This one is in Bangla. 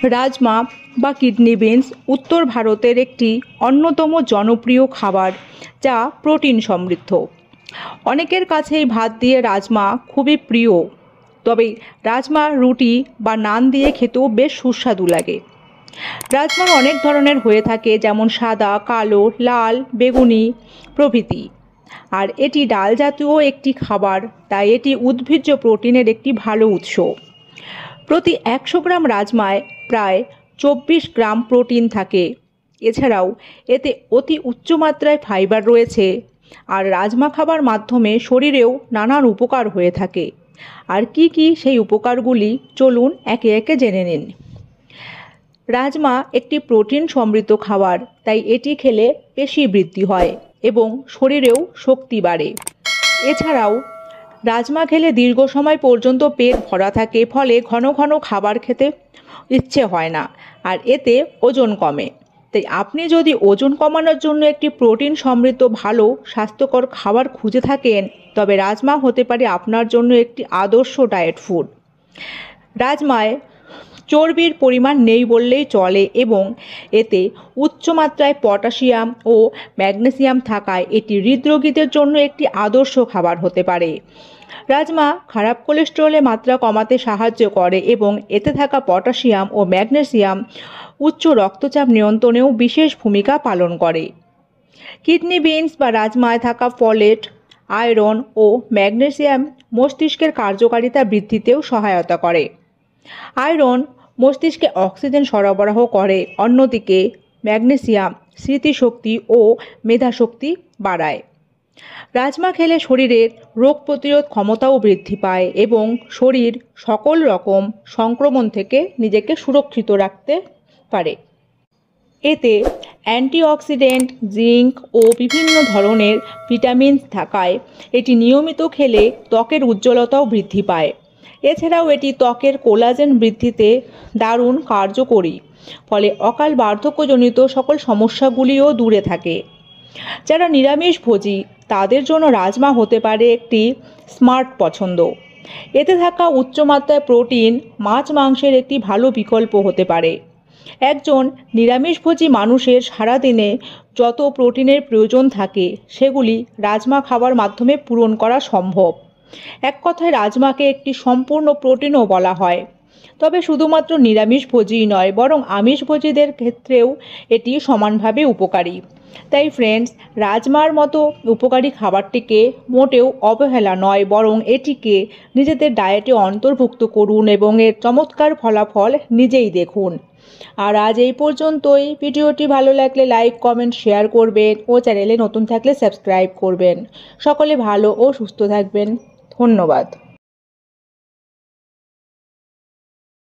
রাজমা বা কিডনি বিনস উত্তর ভারতের একটি অন্যতম জনপ্রিয় খাবার, যা প্রোটিন সমৃদ্ধ। অনেকের কাছেই ভাত দিয়ে রাজমা খুবই প্রিয়, তবে রাজমা রুটি বা নান দিয়ে খেতেও বেশ সুস্বাদু লাগে। রাজমার অনেক ধরনের হয়ে থাকে, যেমন সাদা, কালো, লাল, বেগুনি প্রভৃতি। আর এটি ডাল জাতীয় একটি খাবার, তাই এটি উদ্ভিজ্জ প্রোটিনের একটি ভালো উৎস। প্রতি 100 গ্রাম রাজমায় প্রায় 24 গ্রাম প্রোটিন থাকে। এছাড়াও এতে অতি উচ্চমাত্রায় ফাইবার রয়েছে। আর রাজমা খাবার মাধ্যমে শরীরেও নানান উপকার হয়ে থাকে। আর কি কি সেই উপকারগুলি চলুন একে একে জেনে নিন। রাজমা একটি প্রোটিন সমৃদ্ধ খাবার, তাই এটি খেলে পেশি বৃদ্ধি হয় এবং শরীরেও শক্তি বাড়ে। এছাড়াও রাজমা খেলে দীর্ঘ সময় পর্যন্ত পেট ভরা থাকে, ফলে ঘন ঘন খাবার খেতে ইচ্ছে হয় না, আর এতে ওজন কমে। তাই আপনি যদি ওজন কমানোর জন্য একটি প্রোটিন সমৃদ্ধ ভালো স্বাস্থ্যকর খাবার খুঁজে থাকেন, তবে রাজমা হতে পারে আপনার জন্য একটি আদর্শ ডায়েট ফুড। রাজমায় চর্বির পরিমাণ নেই বললেই চলে এবং এতে উচ্চমাত্রায় পটাশিয়াম ও ম্যাগনেসিয়াম থাকায় এটি হৃদরোগীদের জন্য একটি আদর্শ খাবার হতে পারে। রাজমা খারাপ কোলেস্টেরলের মাত্রা কমাতে সাহায্য করে এবং এতে থাকা পটাশিয়াম ও ম্যাগনেসিয়াম উচ্চ রক্তচাপ নিয়ন্ত্রণেও বিশেষ ভূমিকা পালন করে। কিডনি বিনস বা রাজমায় থাকা ফলেট, আয়রন ও ম্যাগনেসিয়াম মস্তিষ্কের কার্যকারিতা বৃদ্ধিতেও সহায়তা করে। আয়রন মস্তিষ্কে অক্সিজেন সরবরাহ করে, অন্যদিকে ম্যাগনেসিয়াম স্মৃতিশক্তি ও মেধাশক্তি বাড়ায়। রাজমা খেলে শরীরের রোগ প্রতিরোধ ক্ষমতাও বৃদ্ধি পায় এবং শরীর সকল রকম সংক্রমণ থেকে নিজেকে সুরক্ষিত রাখতে পারে। এতে অ্যান্টিঅক্সিডেন্ট, জিঙ্ক ও বিভিন্ন ধরনের ভিটামিনস থাকায় এটি নিয়মিত খেলে ত্বকের উজ্জ্বলতাও বৃদ্ধি পায়। এছাড়াও এটি ত্বকের কোলাজেন বৃদ্ধিতে দারুণ কার্যকরী, ফলে অকাল বার্ধক্যজনিত সকল সমস্যাগুলিও দূরে থাকে। যারা নিরামিষভোজী, তাদের জন্য রাজমা হতে পারে একটি স্মার্ট পছন্দ। এতে থাকা উচ্চমাত্রায় প্রোটিন মাছ মাংসের একটি ভালো বিকল্প হতে পারে। একজন নিরামিষভোজী মানুষের সারাদিনে যত প্রোটিনের প্রয়োজন থাকে, সেগুলি রাজমা খাবার মাধ্যমে পূরণ করা সম্ভব। এক কথায় রাজমাকে একটি সম্পূর্ণ প্রোটিনও বলা হয়। তবে শুধুমাত্র নিরামিষভোজীই নয়, বরং আমিষভোজীদের ক্ষেত্রেও এটি সমানভাবে উপকারী। তাই ফ্রেন্ডস, রাজমার মতো উপকারী খাবারটিকে মোটেও অবহেলা নয়, বরং এটিকে নিজেদের ডায়েটে অন্তর্ভুক্ত করুন এবং এর চমৎকার ফলাফল নিজেই দেখুন। আর আজ এই পর্যন্তই। ভিডিওটি ভালো লাগলে লাইক, কমেন্ট, শেয়ার করবেন ও চ্যানেলে নতুন থাকলে সাবস্ক্রাইব করবেন। সকলে ভালো ও সুস্থ থাকবেন। ধন্যবাদ।